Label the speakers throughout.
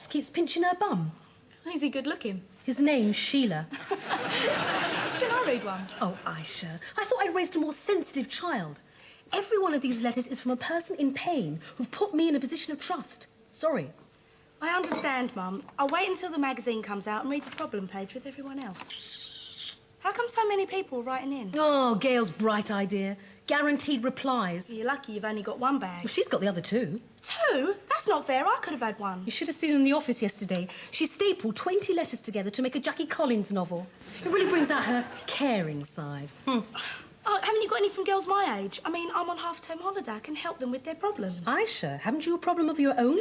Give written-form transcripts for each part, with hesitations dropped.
Speaker 1: just keeps pinching her bum.
Speaker 2: Is he good looking?
Speaker 1: His name's Sheila.
Speaker 2: Can I read one?
Speaker 1: Oh, Aisha, I thought I'd raised a more sensitive child. Every one of these letters is from a person in pain who've put me in a position of trust. Sorry.
Speaker 2: I understand, Mum. I'll wait until the magazine comes out and read the problem page with everyone else. How come so many people are writing in?
Speaker 1: Oh, Gail's bright idea. Guaranteed replies.
Speaker 2: You're lucky you've only got one bag.
Speaker 1: Well, she's got the other two.
Speaker 2: Two? That's not fair. I could have had one.
Speaker 1: You should have seen her in the office yesterday. She stapled 20 letters together to make a Jackie Collins novel. It really brings out her caring side.
Speaker 2: Oh, haven't you got any from girls my age? I mean, I'm on half-term holiday. I can help them with their problems.
Speaker 1: Aisha, haven't you a problem of your own?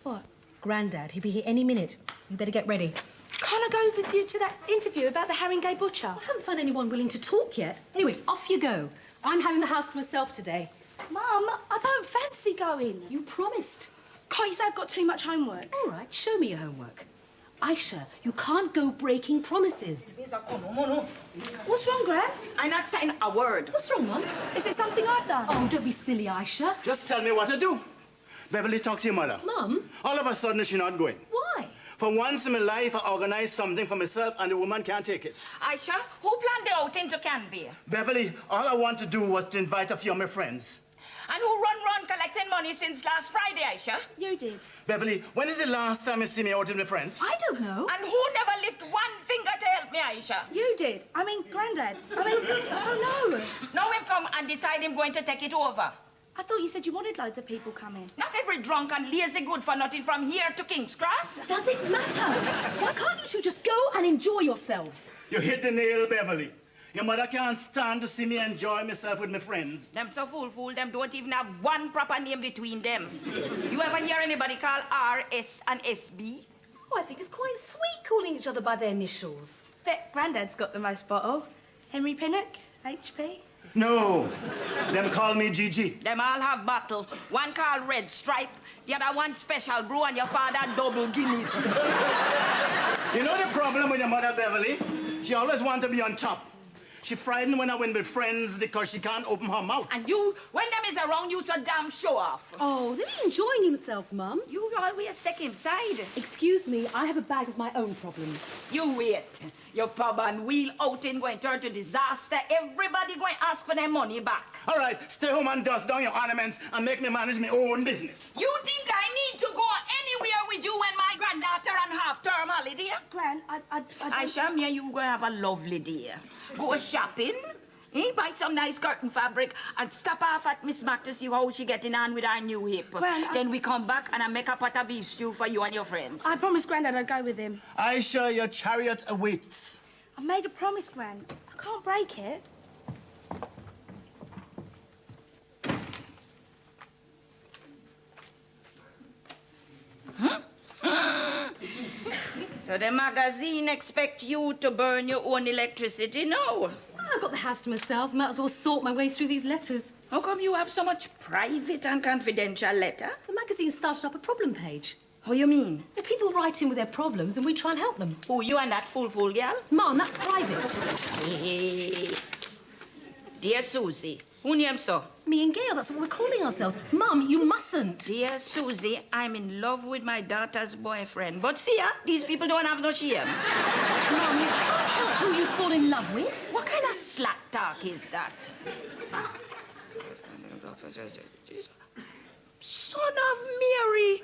Speaker 2: What?
Speaker 1: Grandad, he'll be here any minute. You better get ready.
Speaker 2: Can't I go with you to that interview about the Haringey butcher?
Speaker 1: I haven't found anyone willing to talk yet. Anyway, off you go. I'm having the house to myself today.
Speaker 2: Mum, I don't fancy going.
Speaker 1: You promised.
Speaker 2: Can't you say I've got too much homework?
Speaker 1: All right, show me your homework. Aisha, you can't go breaking promises.
Speaker 2: What's wrong, Gran?
Speaker 3: I'm not saying a word.
Speaker 1: What's wrong, Mum?
Speaker 2: Is it something I've done?
Speaker 1: Oh, don't be silly, Aisha.
Speaker 4: Just tell me what to do. Beverly, talk to your mother.
Speaker 1: Mum?
Speaker 4: All of a sudden, she's not going.
Speaker 1: Why?
Speaker 4: For once in my life, I organized something for myself, and the woman can't take it.
Speaker 3: Aisha, who planned the outing to Canby?
Speaker 4: Beverly, all I want to do was to invite a few of my friends.
Speaker 3: And who run collecting money since last Friday, Aisha?
Speaker 2: You did.
Speaker 4: Beverly, when is the last time you see me out with my friends?
Speaker 1: I don't know.
Speaker 3: And who never lift one finger to help me, Aisha?
Speaker 2: You did. I mean, Grandad. I don't know.
Speaker 3: Now him come and decide him going to take it over.
Speaker 2: I thought you said you wanted loads of people coming.
Speaker 3: Not every drunk and lazy good for nothing from here to King's Cross.
Speaker 1: Does it matter? Why can't you two just go and enjoy yourselves?
Speaker 4: You hit the nail, Beverly. Your mother can't stand to see me enjoy myself with my friends.
Speaker 3: Them so fool, them don't even have one proper name between them. You ever hear anybody call R, S, and SB?
Speaker 1: Oh, I think it's quite sweet calling each other by their initials.
Speaker 2: Bet Grandad's got the most bottle. Henry Pinnock, HP.
Speaker 4: No, them call me Gigi.
Speaker 3: Them all have bottle. One called Red Stripe, the other one Special Brew, and your father double Guinness.
Speaker 4: You know the problem with your mother, Beverly? She always wants to be on top. She frightened when I went with friends because she can't open her mouth.
Speaker 3: And you, when them is around, you so damn show off.
Speaker 1: Oh, they're enjoying himself, Mum.
Speaker 3: You always take him side.
Speaker 1: Excuse me, I have a bag of my own problems.
Speaker 3: You wait. Your pub and wheel outing going to turn to disaster. Everybody going to ask for their money back.
Speaker 4: All right, stay home and dust down your ornaments and make me manage my own business.
Speaker 3: You think I need to go anywhere with you when my granddaughter on half-term holiday?
Speaker 2: Gran, I
Speaker 3: Aisha, me and you going to have a lovely day. Go shopping, buy some nice curtain fabric and stop off at Miss Mac to see how she getting on with her new hip.
Speaker 2: Gran,
Speaker 3: then we come back and I make a pot of beef stew for you and your friends.
Speaker 2: I promised Grandad I'd go with him.
Speaker 4: Aisha, your chariot awaits.
Speaker 2: I made a promise, Gran. I can't break it.
Speaker 3: So the magazine expect you to burn your own electricity now?
Speaker 1: I've got the house to myself. Might as well sort my way through these letters.
Speaker 3: How come you have so much private and confidential letter?
Speaker 1: The magazine started up a problem page.
Speaker 3: How you mean?
Speaker 1: Well, people write in with their problems and we try and help them.
Speaker 3: Who, you and that fool girl?
Speaker 1: Mum, that's private.
Speaker 3: Hey. Dear Susie, who named so?
Speaker 1: Me and Gail, that's what we're calling ourselves. Mum, you mustn't.
Speaker 3: Dear Susie, I'm in love with my daughter's boyfriend. But see, these people don't have no shame.
Speaker 1: Mum, you can't help who you fall in love with.
Speaker 3: What kind of slack talk is that? Son of Mary.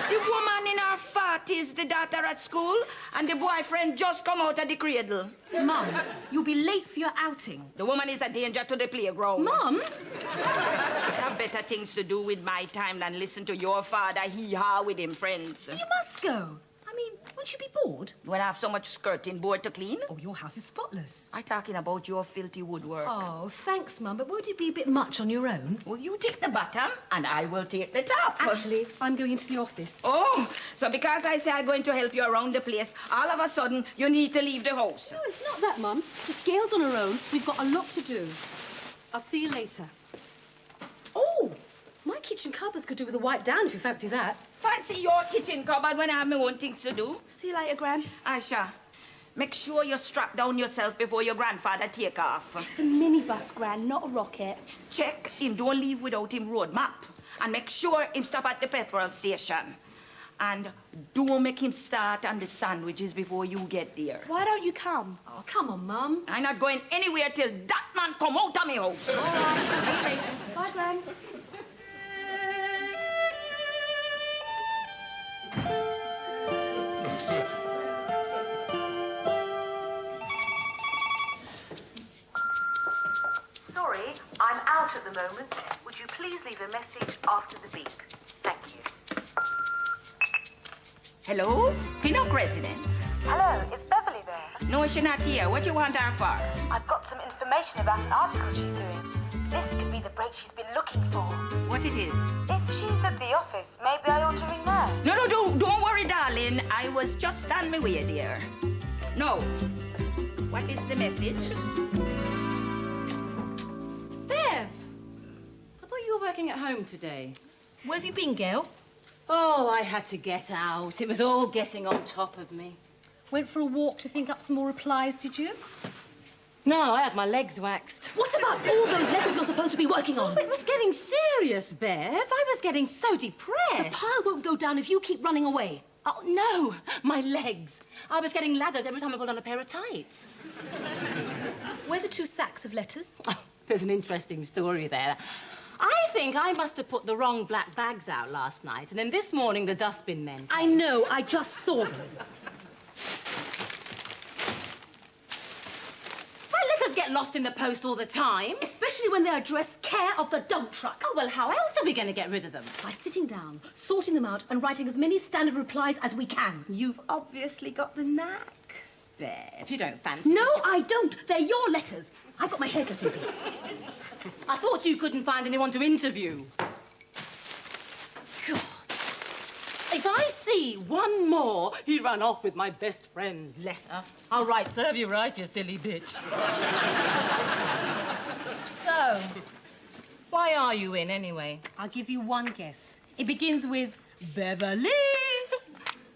Speaker 3: The woman in her 40s, the daughter at school, and the boyfriend just come out of the cradle.
Speaker 1: Mum, you'll be late for your outing.
Speaker 3: The woman is a danger to the playground.
Speaker 1: Mum?
Speaker 3: I have better things to do with my time than listen to your father hee-haw with him friends.
Speaker 1: You must go. I mean, won't you be bored?
Speaker 3: When I have so much skirting board to clean?
Speaker 1: Oh, your house is spotless.
Speaker 3: I'm talking about your filthy woodwork.
Speaker 1: Oh, thanks, Mum, but won't it be a bit much on your own?
Speaker 3: Well, you take the bottom, and I will take the top.
Speaker 1: Actually, I'm going into the office.
Speaker 3: Oh, so because I say I'm going to help you around the place, all of a sudden, you need to leave the house.
Speaker 1: No, it's not that, Mum. Just Gail's on her own. We've got a lot to do. I'll see you later. Oh, my kitchen cupboards could do with a wipe down if you fancy that.
Speaker 3: Fancy your kitchen cupboard when I have my own things to do?
Speaker 2: See you later, Gran.
Speaker 3: Aisha, make sure you strap down yourself before your grandfather take off.
Speaker 2: It's a minibus, Gran, not a rocket.
Speaker 3: Check him, don't leave without him road map. And make sure him stop at the petrol station. And don't make him start on the sandwiches before you get there.
Speaker 2: Why don't you come?
Speaker 1: Oh, come on, Mum.
Speaker 3: I'm not going anywhere till that man come out of my house.
Speaker 1: All right, see you later.
Speaker 2: Bye, Gran.
Speaker 5: Sorry, I'm out at the moment. Would you please leave a message after the beep? Thank you.
Speaker 3: Hello? Pinnock residence?
Speaker 5: Hello, is Beverly there?
Speaker 3: No, she's not here. What you want her for?
Speaker 5: I've got some information about an article she's doing. This could be the break she's been looking for.
Speaker 3: What it is?
Speaker 5: If she's at the office, maybe I ought to ring there.
Speaker 3: No, don't worry, darling. I was just on my way there. No. What is the message?
Speaker 6: Bev! I thought you were working at home today.
Speaker 1: Where have you been, Gail?
Speaker 6: Oh, I had to get out. It was all getting on top of me.
Speaker 1: Went for a walk to think up some more replies, did you?
Speaker 6: No, I had my legs waxed.
Speaker 1: What about all those letters you're supposed to be working on?
Speaker 6: It was getting serious, Bev. I was getting so
Speaker 1: The
Speaker 6: depressed.
Speaker 1: pile won't go down if you keep running away.
Speaker 6: Oh, no, my legs. I was getting ladders every time I put on a pair of tights.
Speaker 1: Where are the 2 sacks of letters?
Speaker 6: Oh, there's an interesting story there. I think I must have put the wrong black bags out last night, and then this morning the dustbin men.
Speaker 1: I know, I just saw them.
Speaker 6: My letters get lost in the post all the time.
Speaker 1: Especially when they're addressed care of the dump truck.
Speaker 6: Oh, well, how else are we going to get rid of them?
Speaker 1: By sitting down, sorting them out, and writing as many standard replies as we can.
Speaker 6: You've obviously got the knack, Bev. You don't fancy
Speaker 1: No,
Speaker 6: it.
Speaker 1: I don't. They're your letters. I've got my hairdressing piece.
Speaker 6: I thought you couldn't find anyone to interview. God. If I see one more, he ran off with my best friend, bless her. All right, serve you right, you silly bitch. So, why are you in anyway?
Speaker 1: I'll give you one guess. It begins with
Speaker 6: Beverly!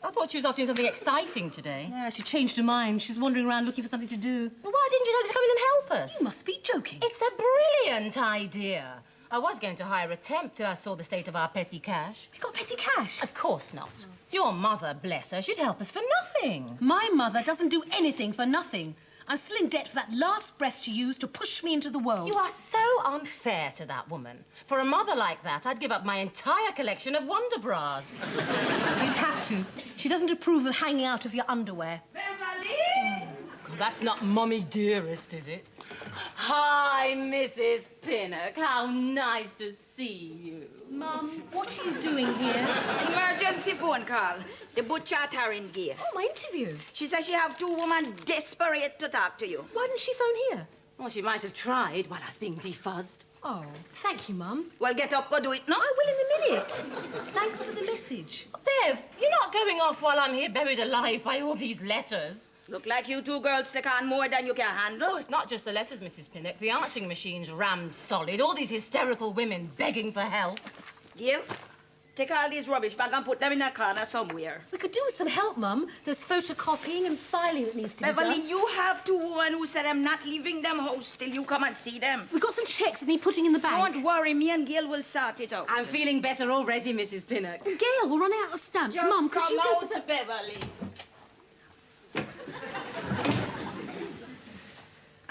Speaker 6: I thought she was off doing something exciting today.
Speaker 1: Yeah, she changed her mind. She's wandering around looking for something to do.
Speaker 6: Well, why didn't you tell her to come in and help us?
Speaker 1: You must be joking.
Speaker 6: It's a brilliant idea. I was going to hire a temp till I saw the state of our petty cash.
Speaker 1: We got petty cash.
Speaker 6: Of course not. Your mother, bless her, she'd help us for nothing.
Speaker 1: My mother doesn't do anything for nothing. I'm still in debt for that last breath she used to push me into the world.
Speaker 6: You are so unfair to that woman. For a mother like that, I'd give up my entire collection of Wonder Bras.
Speaker 1: You'd have to. She doesn't approve of hanging out of your underwear.
Speaker 3: Beverly!
Speaker 6: That's not Mummy Dearest, is it? Hi, Mrs. Pinnock. How nice to see you.
Speaker 1: Mum, what are you doing here?
Speaker 3: Emergency phone call. The butcher at her in gear.
Speaker 1: Oh, my interview.
Speaker 3: She says she have 2 women desperate to talk to you.
Speaker 1: Why didn't she phone here?
Speaker 6: Well, she might have tried while I was being defuzzed.
Speaker 1: Oh, thank you, Mum.
Speaker 3: Well, get up, go do it now.
Speaker 1: I will in a minute. Thanks for the message.
Speaker 6: Bev, you're not going off while I'm here buried alive by all these letters.
Speaker 3: Look like you 2 girls take on more than you can handle.
Speaker 6: Oh, it's not just the letters, Mrs. Pinnock. The answering machine's rammed solid. All these hysterical women begging for help.
Speaker 3: Gail, take all these rubbish bags and put them in a corner somewhere.
Speaker 1: We could do with some help, Mum. There's photocopying and filing that needs to be
Speaker 3: Beverly,
Speaker 1: done.
Speaker 3: you have 2 women who said I'm not leaving them house till you come and see them.
Speaker 1: We've got some checks that need putting in the bank.
Speaker 3: Don't worry, me and Gail will sort it out.
Speaker 6: I'm feeling better already, Mrs. Pinnock.
Speaker 1: Gail, we're running out of stamps. Mum, could you go to the...
Speaker 3: Beverly.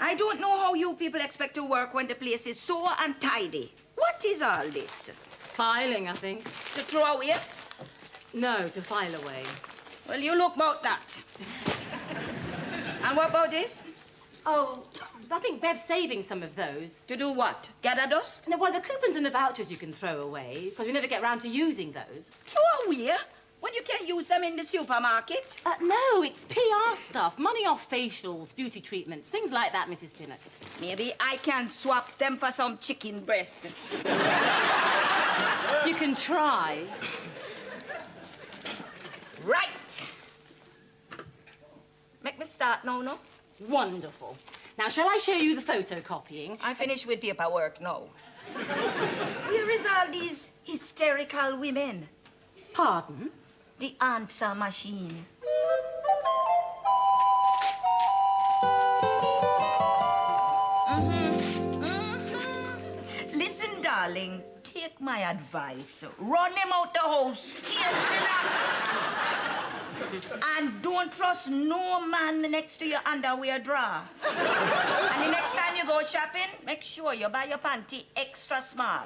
Speaker 3: I don't know how you people expect to work when the place is so untidy. What is all this?
Speaker 6: Filing, I think.
Speaker 3: To throw away?
Speaker 6: No, to file away.
Speaker 3: Well, you look about that. And what about this?
Speaker 6: Oh, I think Bev's saving some of those.
Speaker 3: To do what? Gather dust?
Speaker 6: No, well, the coupons and the vouchers you can throw away, because we never get round to using those.
Speaker 3: Throw away? When you can use them in the supermarket?
Speaker 6: No, it's PR stuff. Money off facials, beauty treatments, things like that, Mrs. Pinnock.
Speaker 3: Maybe I can swap them for some chicken breast.
Speaker 6: You can try.
Speaker 3: Right. Make me start now, no?
Speaker 6: Wonderful. Now, shall I show you the photocopying?
Speaker 3: I finish with paperwork now. Where is all these hysterical women?
Speaker 6: Pardon?
Speaker 3: The answer machine. Listen, darling, take my advice. Run him out the house. And don't trust no man next to your underwear drawer. And the next time you go shopping, make sure you buy your panty extra small.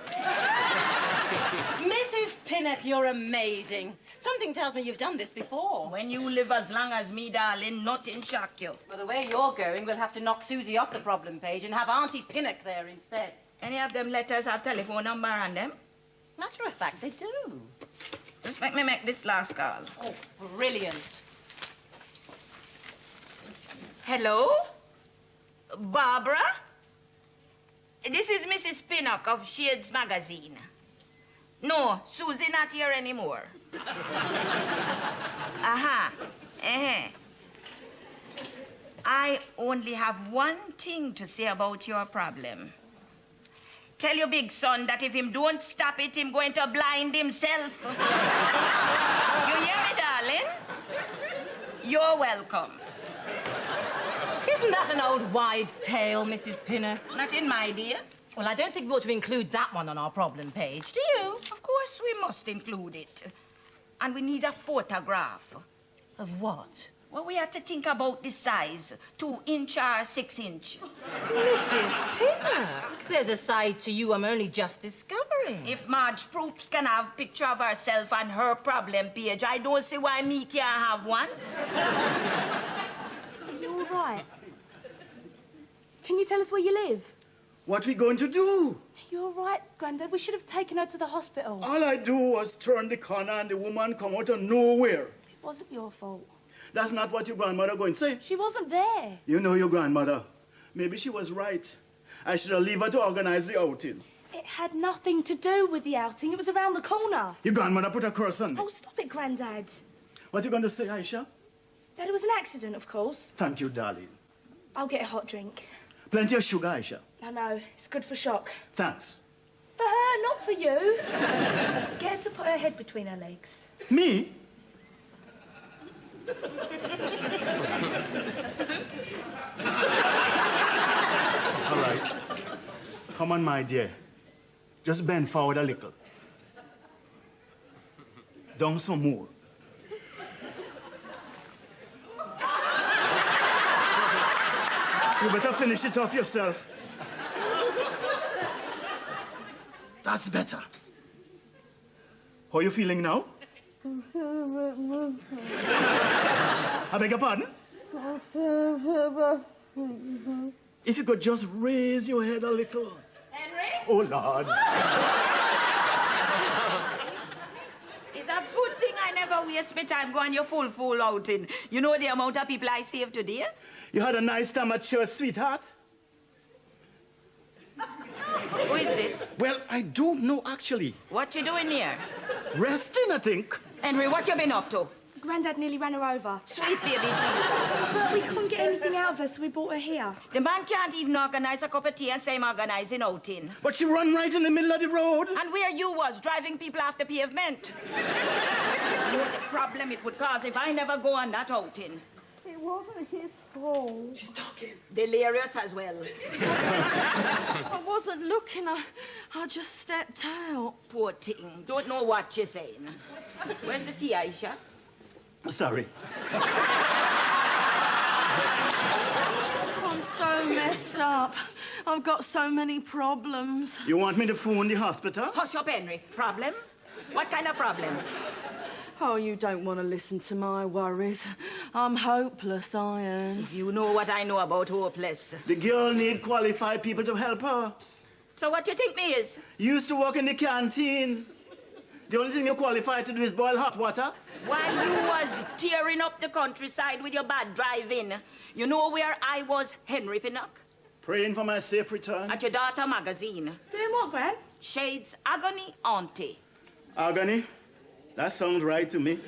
Speaker 6: Mrs. Pinnock, you're amazing. Something tells me you've done this before.
Speaker 3: When you live as long as me, darling, nothing shock you.
Speaker 6: Well, the way you're going, we'll have to knock Susie off the problem page and have Auntie Pinnock there instead.
Speaker 3: Any of them letters have telephone number on them?
Speaker 6: Matter of fact, they do.
Speaker 3: Just let me make this last call.
Speaker 6: Oh, brilliant.
Speaker 3: Hello? Barbara? This is Mrs. Pinnock of Shades Magazine. No, Susie not here anymore. Aha. I only have one thing to say about your problem. Tell your big son that if him don't stop it, him going to blind himself. You hear me, darling? You're welcome.
Speaker 6: Isn't that an old wives' tale, Mrs. Pinnock?
Speaker 3: Not in my dear.
Speaker 6: Well, I don't think we ought to include that one on our problem page, do you?
Speaker 3: Of course we must include it. And we need a photograph.
Speaker 6: Of what?
Speaker 3: Well, we have to think about the size. 2-inch or 6-inch.
Speaker 6: Mrs. Pinnock, there's a side to you I'm only just discovering.
Speaker 3: If Marge Proops can have a picture of herself on her problem page, I don't see why me can't have one.
Speaker 2: You're all right. Can you tell us where you live?
Speaker 4: What we going to do?
Speaker 2: You're right, Grandad. We should have taken her to the hospital.
Speaker 4: All I do was turn the corner and the woman come out of nowhere.
Speaker 2: It wasn't your fault.
Speaker 4: That's not what your grandmother going to say.
Speaker 2: She wasn't there.
Speaker 4: You know your grandmother. Maybe she was right. I should have leave her to organize the outing.
Speaker 2: It had nothing to do with the outing. It was around the corner.
Speaker 4: Your grandmother put a curse on me.
Speaker 2: Oh, stop it, Grandad.
Speaker 4: What you going to say, Aisha?
Speaker 2: That it was an accident, of course.
Speaker 4: Thank you, darling.
Speaker 2: I'll get a hot drink.
Speaker 4: Plenty of sugar, Aisha.
Speaker 2: I know. It's good for shock.
Speaker 4: Thanks.
Speaker 2: For her, not for you. Get her to put her head between her legs.
Speaker 4: Me? All right. Come on, my dear. Just bend forward a little. Down some more. You better finish it off yourself. That's better. How are you feeling now? I beg your pardon? If you could just raise your head a little.
Speaker 3: Henry?
Speaker 4: Oh, Lord.
Speaker 3: It's a good thing I never waste my time going your full outing. You know the amount of people I saved today?
Speaker 4: You had a nice time at church, sweetheart?
Speaker 3: Who is this?
Speaker 4: Well, I don't know, actually.
Speaker 3: What you doing here?
Speaker 4: Resting, I think.
Speaker 3: Henry, what you been up to?
Speaker 2: Grandad nearly ran her over.
Speaker 3: Sweet baby Jesus.
Speaker 2: But we couldn't get anything out of her, so we brought her here.
Speaker 3: The man can't even organize a cup of tea and say I'm organizing outing.
Speaker 4: But she run right in the middle of the road.
Speaker 3: And where you was, driving people off the pavement. You know the problem it would cause if I never go on that outing.
Speaker 7: It wasn't his fault.
Speaker 4: She's talking.
Speaker 3: Delirious as well.
Speaker 7: I wasn't looking. I just stepped out.
Speaker 3: Poor thing. Don't know what you're saying. Where's the tea, Aisha?
Speaker 4: Sorry.
Speaker 7: I'm so messed up. I've got so many problems.
Speaker 4: You want me to phone the hospital?
Speaker 3: Hush up, Henry. Problem? What kind of problem?
Speaker 7: Oh, you don't want to listen to my worries. I'm hopeless, I am.
Speaker 3: You know what I know about hopeless.
Speaker 4: The girl need qualified people to help her.
Speaker 3: So what you think me is?
Speaker 4: You used to work in the canteen. The only thing you're qualified to do is boil hot water.
Speaker 3: While you was tearing up the countryside with your bad driving, you know where I was, Henry Pinnock?
Speaker 4: Praying for my safe return.
Speaker 3: At your daughter magazine.
Speaker 2: Doing what, Gran?
Speaker 3: Shades Agony Auntie.
Speaker 4: Agony? That sounds right to me.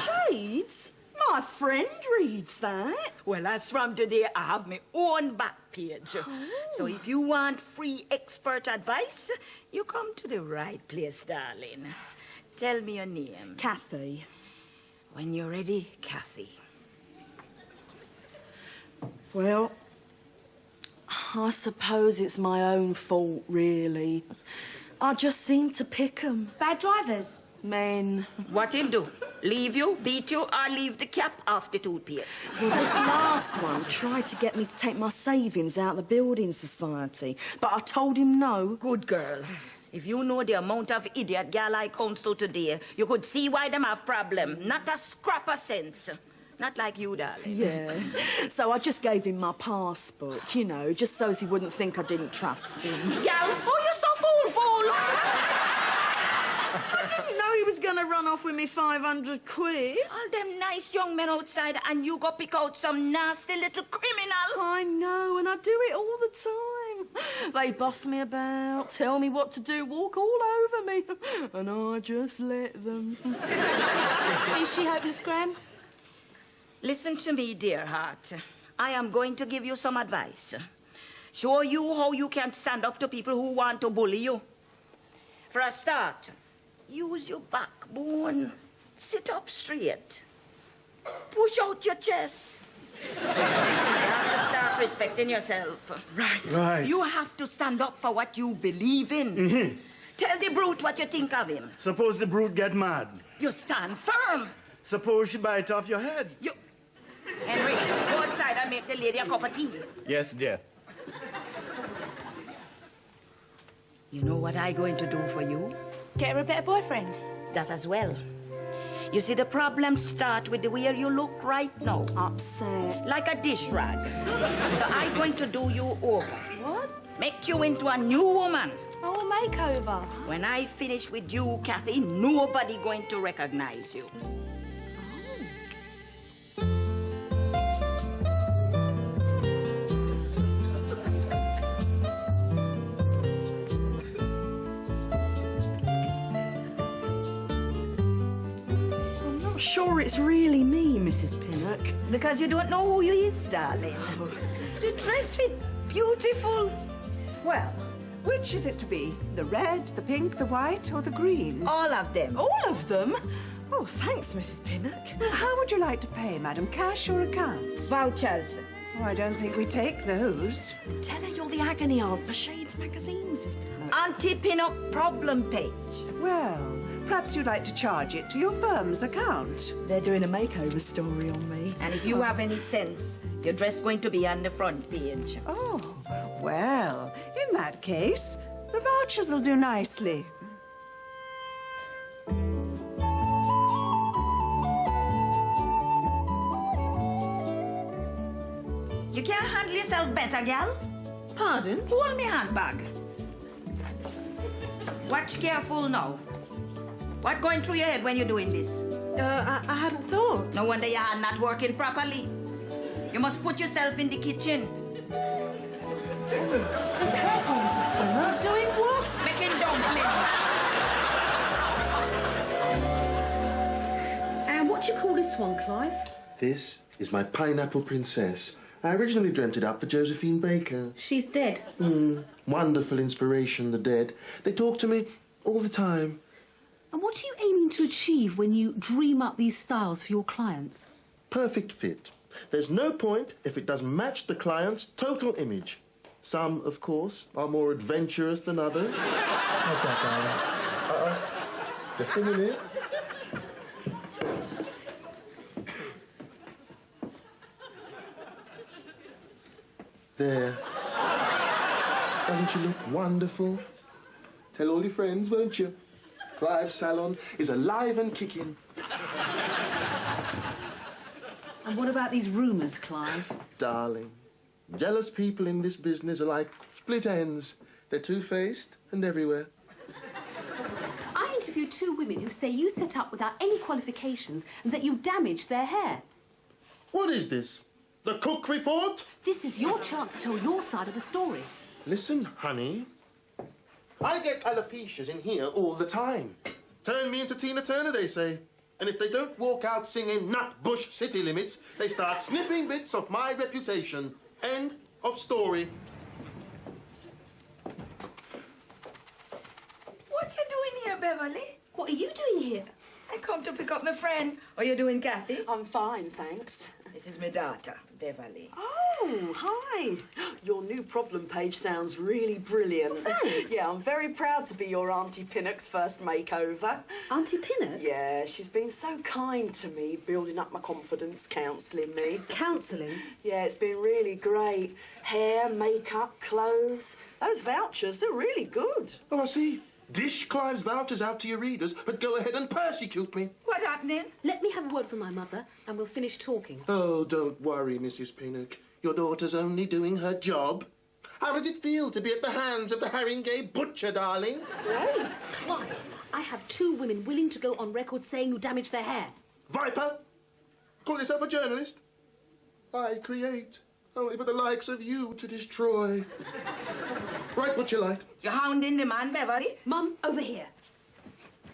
Speaker 7: Shades? My friend reads that.
Speaker 3: Well, as from today, I have my own back page. So if you want free expert advice, you come to the right place, darling. Tell me your name.
Speaker 7: Kathy.
Speaker 3: When you're ready, Kathy.
Speaker 7: Well, I suppose it's my own fault, really. I just seem to pick 'em.
Speaker 2: Bad drivers?
Speaker 7: Men.
Speaker 3: What him do? Leave you, beat you, or leave the cap off the toothpaste?
Speaker 7: Well, this last one tried to get me to take my savings out of the building society, but I told him no.
Speaker 3: Good girl. If you know the amount of idiot gal I counsel today, you could see why them have problem. Not a scrap of sense. Not like you, darling.
Speaker 7: Yeah. So I just gave him my passbook, you know, just so he wouldn't think I didn't trust him.
Speaker 3: Gal, oh, you're so fool.
Speaker 7: I didn't know he was going to run off with me 500 quid.
Speaker 3: All them nice young men outside and you go pick out some nasty little criminal.
Speaker 7: I know, and I do it all the time. They boss me about, tell me what to do, walk all over me, and I just let them.
Speaker 2: Is she hopeless, Gran?
Speaker 3: Listen to me, dear heart. I am going to give you some advice. Show you how you can stand up to people who want to bully you. For a start, use your backbone. Sit up straight. Push out your chest. You have to start respecting yourself.
Speaker 4: Right.
Speaker 3: You have to stand up for what you believe in. Tell the brute what you think of him.
Speaker 4: Suppose the brute get mad.
Speaker 3: You stand firm.
Speaker 4: Suppose she bite off your head.
Speaker 3: You... Henry, go outside and make the lady a cup of tea.
Speaker 4: Yes, dear.
Speaker 3: You know what I'm going to do for you?
Speaker 2: Get her a better boyfriend.
Speaker 3: That as well. You see, the problems start with the way you look right now.
Speaker 7: Upset.
Speaker 3: Like a dish rag. So I'm going to do you over.
Speaker 2: What?
Speaker 3: Make you into a new woman.
Speaker 2: Oh, a makeover.
Speaker 3: When I finish with you, Kathy, nobody going to recognize you.
Speaker 7: Sure it's really me, Mrs. Pinnock.
Speaker 3: Because you don't know who you is, darling. The dress fit beautiful.
Speaker 8: Well, which is it to be? The red, the pink, the white, or the green?
Speaker 3: All of them.
Speaker 7: All of them? Oh, thanks, Mrs. Pinnock.
Speaker 8: Well, how would you like to pay, madam? Cash or account?
Speaker 3: Vouchers.
Speaker 8: Oh, I don't think we take those.
Speaker 7: Tell her you're the agony aunt for Shades magazine, Mrs. Pinnock.
Speaker 3: Auntie Pinnock problem page.
Speaker 8: Well, perhaps you'd like to charge it to your firm's account.
Speaker 7: They're doing a makeover story on me.
Speaker 3: And if you have any sense, your dress going to be on the front page.
Speaker 8: Oh, well, in that case, the vouchers will do nicely.
Speaker 3: You can't handle yourself better, gal?
Speaker 6: Pardon?
Speaker 3: Hold me handbag. Watch careful now. What going through your head when you're doing this?
Speaker 6: I hadn't thought.
Speaker 3: No wonder your hand not working properly. You must put yourself in the kitchen.
Speaker 7: Careful, Mrs. Pinnock. Doing what?
Speaker 3: Making dumplings.
Speaker 1: And what do you call this one, Clive?
Speaker 9: This is my pineapple princess. I originally dreamt it up for Josephine Baker.
Speaker 1: She's dead.
Speaker 9: Wonderful inspiration, the dead. They talk to me all the time.
Speaker 1: And what are you aiming to achieve when you dream up these styles for your clients?
Speaker 9: Perfect fit. There's no point if it doesn't match the client's total image. Some, of course, are more adventurous than others. How's that, darling? Just a minute. There. Doesn't she look wonderful? Tell all your friends, won't you? Clive's salon is alive and kicking.
Speaker 1: And what about these rumours, Clive?
Speaker 9: Darling, jealous people in this business are like split ends. They're two-faced and everywhere.
Speaker 1: I interviewed 2 women who say you set up without any qualifications and that you damaged their hair.
Speaker 9: What is this? The Cook Report?
Speaker 1: This is your chance to tell your side of the story.
Speaker 9: Listen, honey. I get alopecias in here all the time. Turn me into Tina Turner, they say. And if they don't walk out singing Nut Bush City Limits, they start snipping bits of my reputation. End of story.
Speaker 3: What you doing here, Beverly?
Speaker 1: What are you doing here?
Speaker 3: I come to pick up my friend. What you doing, Kathy?
Speaker 7: I'm fine, thanks.
Speaker 3: This is my daughter, Beverly.
Speaker 7: Oh, hi. Your new problem page sounds really brilliant.
Speaker 1: Oh, thanks.
Speaker 7: Yeah, I'm very proud to be your Auntie Pinnock's first makeover.
Speaker 1: Auntie Pinnock?
Speaker 7: Yeah, she's been so kind to me, building up my confidence, counselling me.
Speaker 1: Counselling?
Speaker 7: Yeah, it's been really great. Hair, makeup, clothes. Those vouchers, they're really good.
Speaker 9: Oh, I see. Dish Clive's vouchers out to your readers, but go ahead and persecute me.
Speaker 3: What happening?
Speaker 1: Let me have a word with my mother and we'll finish talking.
Speaker 9: Oh, don't worry, Mrs. Pinnock. Your daughter's only doing her job. How does it feel to be at the hands of the Haringey butcher, darling?
Speaker 7: Great.
Speaker 1: Clive, I have 2 women willing to go on record saying you damaged their hair.
Speaker 9: Viper! Call yourself a journalist? I create, only for the likes of you to destroy. Write what you like.
Speaker 3: You're hounding the man, Beverly?
Speaker 1: Mum, over here.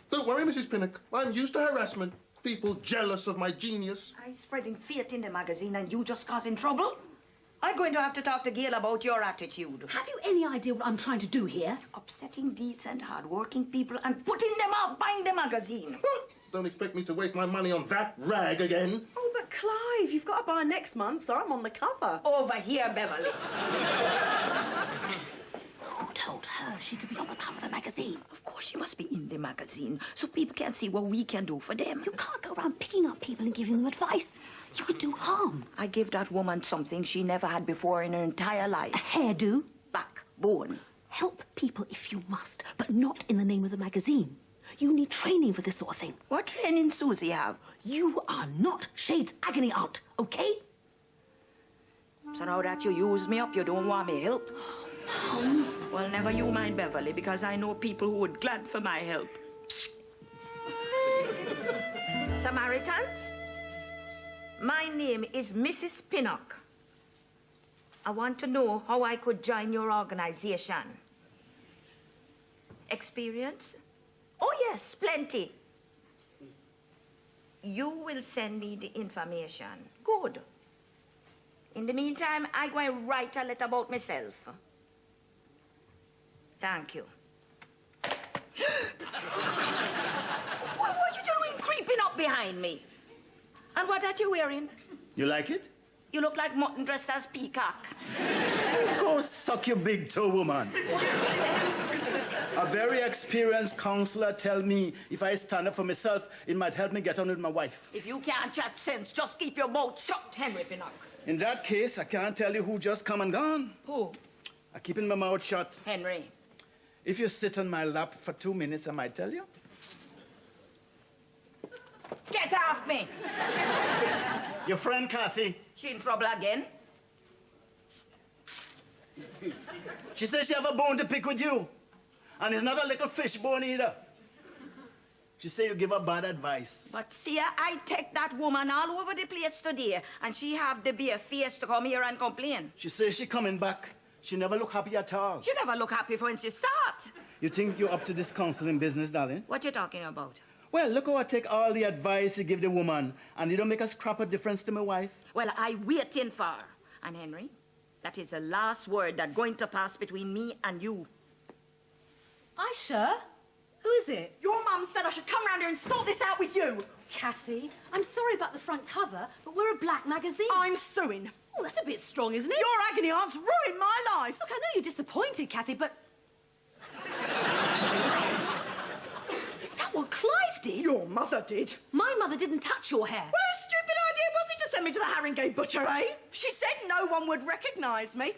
Speaker 9: Don't worry, Mrs. Pinnock. I'm used to harassment. People jealous of my genius.
Speaker 3: I spreading faith in the magazine and you just causing trouble? I'm going to have to talk to Gail about your attitude.
Speaker 1: Have you any idea what I'm trying to do here?
Speaker 3: Upsetting decent, hard-working people and putting them off buying the magazine.
Speaker 9: Don't expect me to waste my money on that rag again.
Speaker 7: Oh, but Clive, you've got to buy next month, so I'm on the cover.
Speaker 3: Over here, Beverly.
Speaker 1: Who told her she could be on the cover of the magazine?
Speaker 3: Of course, she must be in the magazine so people can see what we can do for them.
Speaker 1: You can't go around picking up people and giving them advice. You could do harm.
Speaker 3: I give that woman something she never had before in her entire life.
Speaker 1: A hairdo.
Speaker 3: Backbone.
Speaker 1: Help people if you must, but not in the name of the magazine. You need training for this sort of thing.
Speaker 3: What training Susie have?
Speaker 1: You are not Shade's agony aunt, okay?
Speaker 3: So now that you use me up, you don't want me help?
Speaker 1: Mum.
Speaker 3: Well, never you mind, Beverly, because I know people who would glad for my help. Samaritans, my name is Mrs. Pinnock. I want to know how I could join your organization. Experience? Oh, yes, plenty. You will send me the information. Good. In the meantime, I'm going to write a letter about myself. Thank you. What are you doing creeping up behind me? And what are you wearing?
Speaker 4: You like it?
Speaker 3: You look like mutton dressed as peacock.
Speaker 4: Go suck your big toe, woman.
Speaker 3: What did you say?
Speaker 4: A very experienced counselor tell me if I stand up for myself, it might help me get on with my wife.
Speaker 3: If you can't chat sense, just keep your mouth shut, Henry Pinnock.
Speaker 4: In that case, I can't tell you who just come and gone.
Speaker 3: Who?
Speaker 4: I'm keeping my mouth shut.
Speaker 3: Henry.
Speaker 4: If you sit on my lap for 2 minutes, I might tell you.
Speaker 3: Get off me!
Speaker 4: Your friend, Kathy.
Speaker 3: She in trouble again?
Speaker 4: She says she have a bone to pick with you. And it's not a little fish bone either. She say you give her bad advice.
Speaker 3: But see, I take that woman all over the place today, and she have the bare face to come here and complain.
Speaker 4: She says she coming back. She never look happy at all.
Speaker 3: She never look happy when she start.
Speaker 4: You think you're up to this counseling business, darling?
Speaker 3: What you talking about?
Speaker 4: Well, look how I take all the advice you give the woman, and you don't make a scrap of difference to my wife.
Speaker 3: Well, I waiting for. And Henry, that is the last word that going to pass between me and you.
Speaker 1: Aisha? Who is it?
Speaker 7: Your mum said I should come round here and sort this out with you.
Speaker 1: Kathy, I'm sorry about the front cover, but we're a black magazine.
Speaker 7: I'm suing.
Speaker 1: Oh, that's a bit strong, isn't it?
Speaker 7: Your agony aunt's ruined my life.
Speaker 1: Look, I know you're disappointed, Kathy, but... Is that what Clive did?
Speaker 7: Your mother did.
Speaker 1: My mother didn't touch your hair.
Speaker 7: What a stupid idea was it to send me to the Haringey butcher, eh? She said no one would recognise me.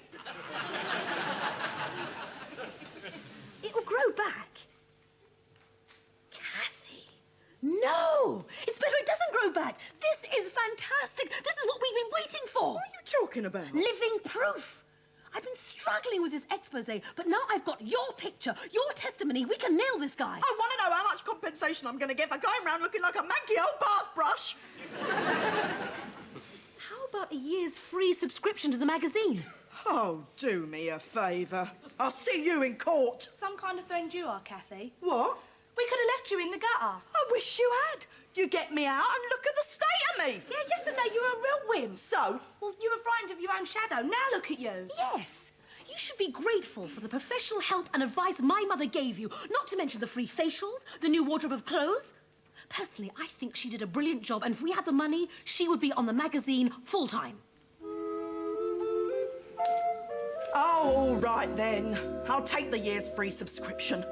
Speaker 1: It'll grow back. Kathy, no! It's better it doesn't grow back. This is fantastic. This is what we've been waiting for.
Speaker 7: What are you talking about?
Speaker 1: Living proof. I've been struggling with this expose, but now I've got your picture, your testimony. We can nail this guy.
Speaker 7: I want to know how much compensation I'm going to get for going round looking like a manky old bath brush.
Speaker 1: How about a year's free subscription to the magazine?
Speaker 7: Oh, do me a favour. I'll see you in court.
Speaker 2: Some kind of friend you are, Kathy.
Speaker 7: What?
Speaker 2: We could have left you in the gutter.
Speaker 7: I wish you had. You get me out and look at the state of me.
Speaker 2: Yeah, yesterday you were a real wimp.
Speaker 7: So?
Speaker 2: Well, you were frightened of your own shadow. Now look at you.
Speaker 1: Yes. You should be grateful for the professional help and advice my mother gave you, not to mention the free facials, the new wardrobe of clothes. Personally, I think she did a brilliant job, and if we had the money, she would be on the magazine full-time.
Speaker 7: Oh, all right then. I'll take the year's free subscription.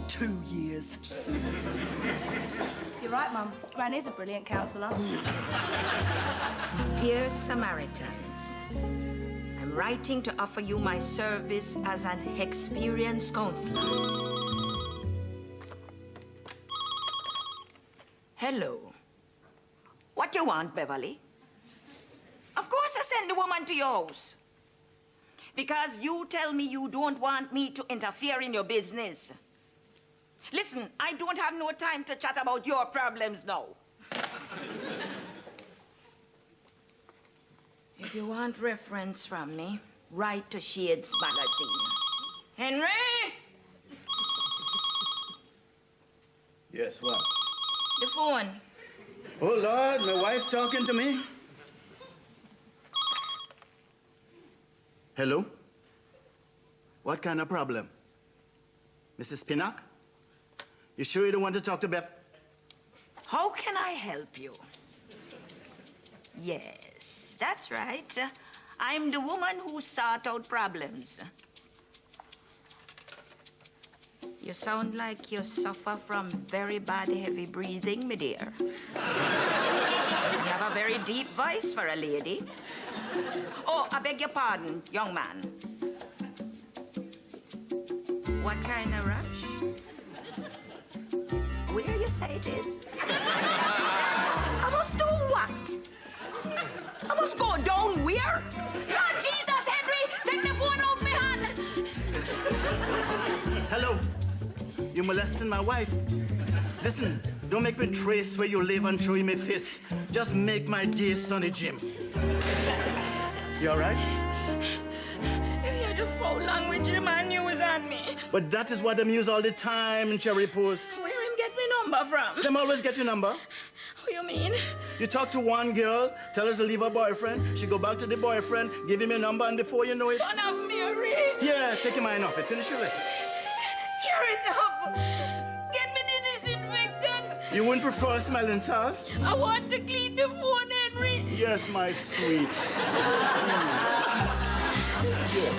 Speaker 7: 2 years.
Speaker 2: You're right, Mum. Gran is a brilliant counsellor.
Speaker 3: Dear Samaritans, I'm writing to offer you my service as an experienced counselor. Hello. What you want, Beverly? Of course I send the woman to your house. Because you tell me you don't want me to interfere in your business. Listen, I don't have no time to chat about your problems now. If you want reference from me, write to Shades Magazine. Henry?
Speaker 4: Yes, what?
Speaker 3: The phone.
Speaker 4: Oh, Lord, my wife talking to me. Hello? What kind of problem? Mrs. Pinnock? You sure you don't want to talk to Beth?
Speaker 3: How can I help you? Yes, that's right. I'm the woman who sort out problems. You sound like you suffer from very bad heavy breathing, my dear. You have a very deep voice for a lady. Oh, I beg your pardon, young man. What kind of rush? Where you say it is? I must do what? I must go down where? Lord Jesus, Henry, take the phone off me hand.
Speaker 4: Hello? You molesting my wife? Listen, don't make me trace where you live and throw you my fist. Just make my day sunny, Jim. You all right?
Speaker 3: You hear the foul language the man use on me.
Speaker 4: But that is what them use all the time in Cherry Post.
Speaker 3: Where him get me number from?
Speaker 4: Them always get your number.
Speaker 3: What you mean?
Speaker 4: You talk to one girl, tell her to leave her boyfriend. She go back to the boyfriend, give him your number, and before you know it...
Speaker 3: Son of Mary!
Speaker 4: Yeah, take your mind off it. Finish your letter.
Speaker 3: Tear it up! Get me the disinfectant!
Speaker 4: You wouldn't prefer smelling sauce?
Speaker 3: I want to clean the phone, Henry!
Speaker 4: Yes, my sweet. Yes.